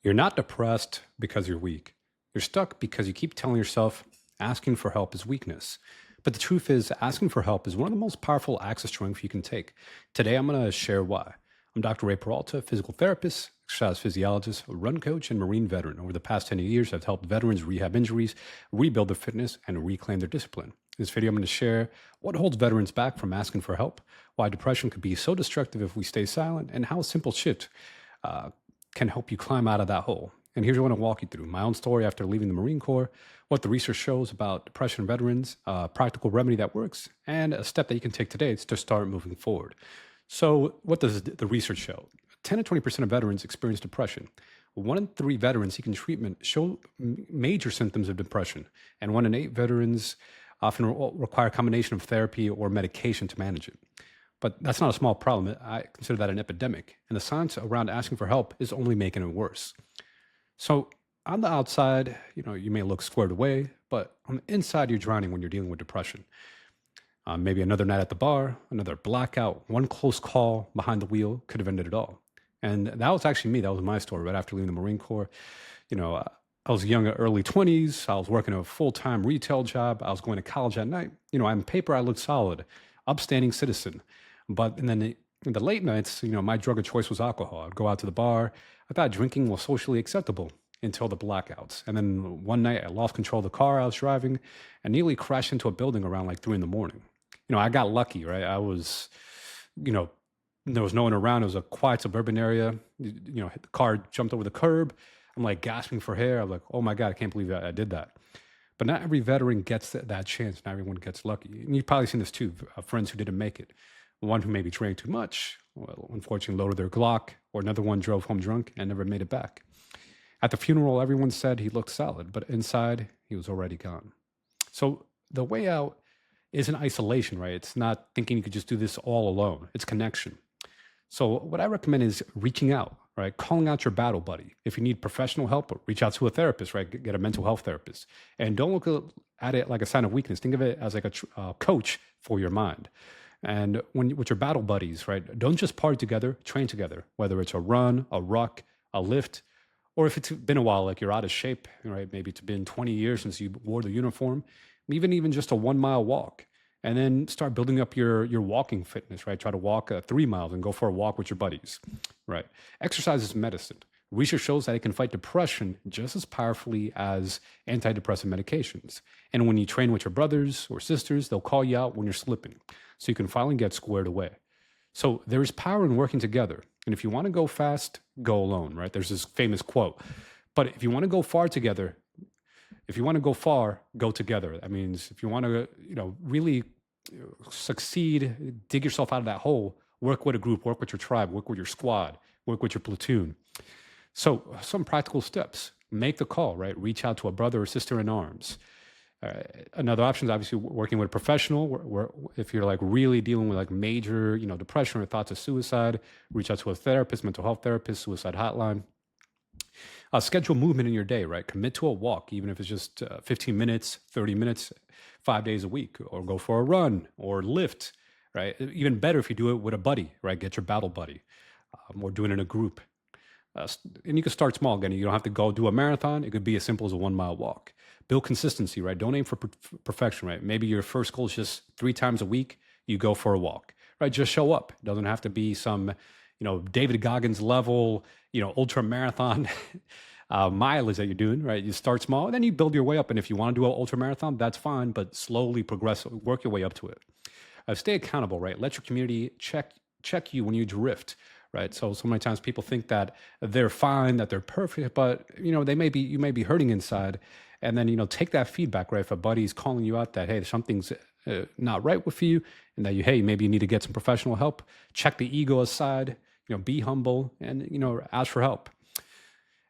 You're not depressed because you're weak. You're stuck because you keep telling yourself asking for help is weakness. But the truth is, asking for help is one of the most powerful acts of strength you can take. Today, I'm going to share why. I'm Dr. Ray Peralta, physical therapist, exercise physiologist, run coach, and Marine veteran. Over the past 10 years, I've helped veterans rehab injuries, rebuild their fitness, and reclaim their discipline. In this video, I'm going to share what holds veterans back from asking for help, why depression could be so destructive if we stay silent, and how a simple shift can help you climb out of that hole. And here's what I want to walk you through my own story after leaving the Marine Corps, what the research shows about depression in veterans, a practical remedy that works, and a step that you can take today to start moving forward. So, what does the research show? 10 to 20% of veterans experience depression. 1 in 3 veterans seeking treatment show major symptoms of depression, and 1 in 8 veterans often require a combination of therapy or medication to manage it. But that's not a small problem. I consider that an epidemic. And the science around asking for help is only making it worse. So on the outside, you may look squared away, but on the inside, you're drowning when you're dealing with depression. Maybe another night at the bar, another blackout, one close call behind the wheel could have ended it all. And that was actually me. That was my story right after leaving the Marine Corps. I was young, early 20s. I was working a full-time retail job. I was going to college at night. On paper, I looked solid, upstanding citizen. But and then in the late nights, my drug of choice was alcohol. I'd go out to the bar. I thought drinking was socially acceptable until the blackouts. And then one night I lost control of the car I was driving and nearly crashed into a building around like 3 a.m. I got lucky, right? I was, there was no one around. It was a quiet suburban area. The car jumped over the curb. I'm like gasping for air. I'm like, oh my God, I can't believe I did that. But not every veteran gets that chance. Not everyone gets lucky. And you've probably seen this too, friends who didn't make it. One who maybe drank too much, well, unfortunately loaded their Glock, or another one drove home drunk and never made it back. At the funeral, everyone said he looked solid, but inside, he was already gone. So the way out isn't isolation, right? It's not thinking you could just do this all alone. It's connection. So what I recommend is reaching out, right? Calling out your battle buddy. If you need professional help, reach out to a therapist, right? Get a mental health therapist. And don't look at it like a sign of weakness. Think of it as like a coach for your mind. And with your battle buddies, right? Don't just party together, train together, whether it's a run, a ruck, a lift, or if it's been a while, like you're out of shape, right? Maybe it's been 20 years since you wore the uniform, even just a 1 mile walk. And then start building up your walking fitness, right? Try to walk 3 miles and go for a walk with your buddies, right? Exercise is medicine. Research shows that it can fight depression just as powerfully as antidepressant medications. And when you train with your brothers or sisters, they'll call you out when you're slipping, so you can finally get squared away. So there is power in working together. And if you want to go fast, go alone, right? There's this famous quote. But if you want to go far together, if you want to go far, go together. That means if you want to, really succeed, dig yourself out of that hole, work with a group, work with your tribe, work with your squad, work with your platoon. So some practical steps: make the call, right? Reach out to a brother or sister in arms. Another option is obviously working with a professional. Where if you're like really dealing with like major, depression or thoughts of suicide, reach out to a therapist, mental health therapist, suicide hotline. Schedule movement in your day, right? Commit to a walk, even if it's just 15 minutes, 30 minutes, 5 days a week, or go for a run or lift, right? Even better if you do it with a buddy, right? Get your battle buddy, or do it in a group. And you can start small again. You don't have to go do a marathon. It could be as simple as a 1 mile walk. Build consistency, right? Don't aim for perfection, right? Maybe your first goal is just 3 times a week, you go for a walk, right? Just show up. It doesn't have to be some, David Goggins level, ultra marathon mileage that you're doing, right? You start small and then you build your way up. And if you want to do an ultra marathon, that's fine, but slowly progress, work your way up to it. Stay accountable, right? Let your community check you when you drift. Right. So many times people think that they're fine, that they're perfect, but you may be hurting inside. And then, take that feedback, right? If a buddy's calling you out that, hey, something's not right with you, and that maybe you need to get some professional help, check the ego aside, be humble and, ask for help.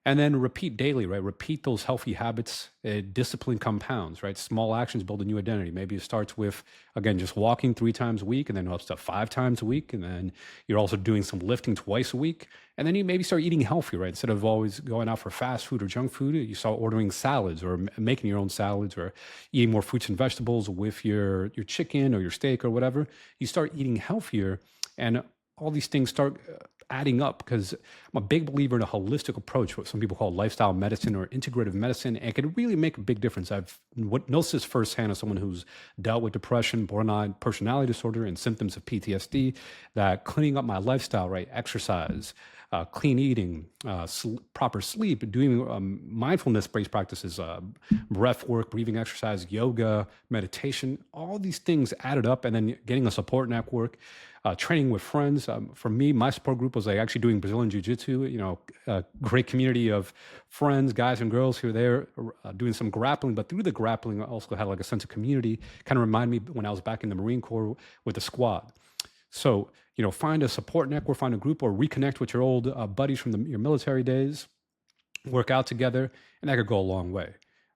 And then repeat daily, right? Repeat those healthy habits. Discipline compounds, right? Small actions build a new identity. Maybe it starts with, again, just walking 3 times a week, and then up to 5 times a week. And then you're also doing some lifting twice a week. And then you maybe start eating healthy, right? Instead of always going out for fast food or junk food, you start ordering salads or making your own salads or eating more fruits and vegetables with your chicken or your steak or whatever. You start eating healthier, and all these things start adding up because I'm a big believer in a holistic approach, what some people call lifestyle medicine or integrative medicine, and it can really make a big difference. I've noticed this firsthand as someone who's dealt with depression, borderline personality disorder, and symptoms of PTSD, that cleaning up my lifestyle, right, exercise, clean eating, proper sleep, doing mindfulness-based practices, breath work, breathing exercise, yoga, meditation, all these things added up, and then getting a support network, training with friends. For me, my support group was like actually doing Brazilian Jiu-Jitsu, a great community of friends, guys and girls who were there doing some grappling, but through the grappling, I also had like a sense of community, kind of remind me when I was back in the Marine Corps with the squad. So, find a support network, find a group, or reconnect with your old buddies from your military days, work out together, and that could go a long way,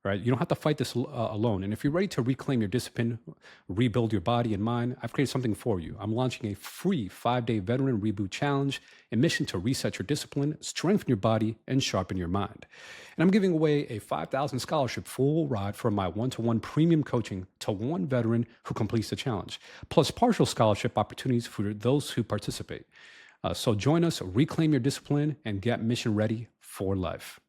right? You don't have to fight this alone. And if you're ready to reclaim your discipline, rebuild your body and mind, I've created something for you. I'm launching a free 5-day Veteran Reboot Challenge, a mission to reset your discipline, strengthen your body, and sharpen your mind. And I'm giving away a $5,000 scholarship full ride for my one-to-one premium coaching to one veteran who completes the challenge, plus partial scholarship opportunities for those who participate. So join us, reclaim your discipline, and get mission ready for life.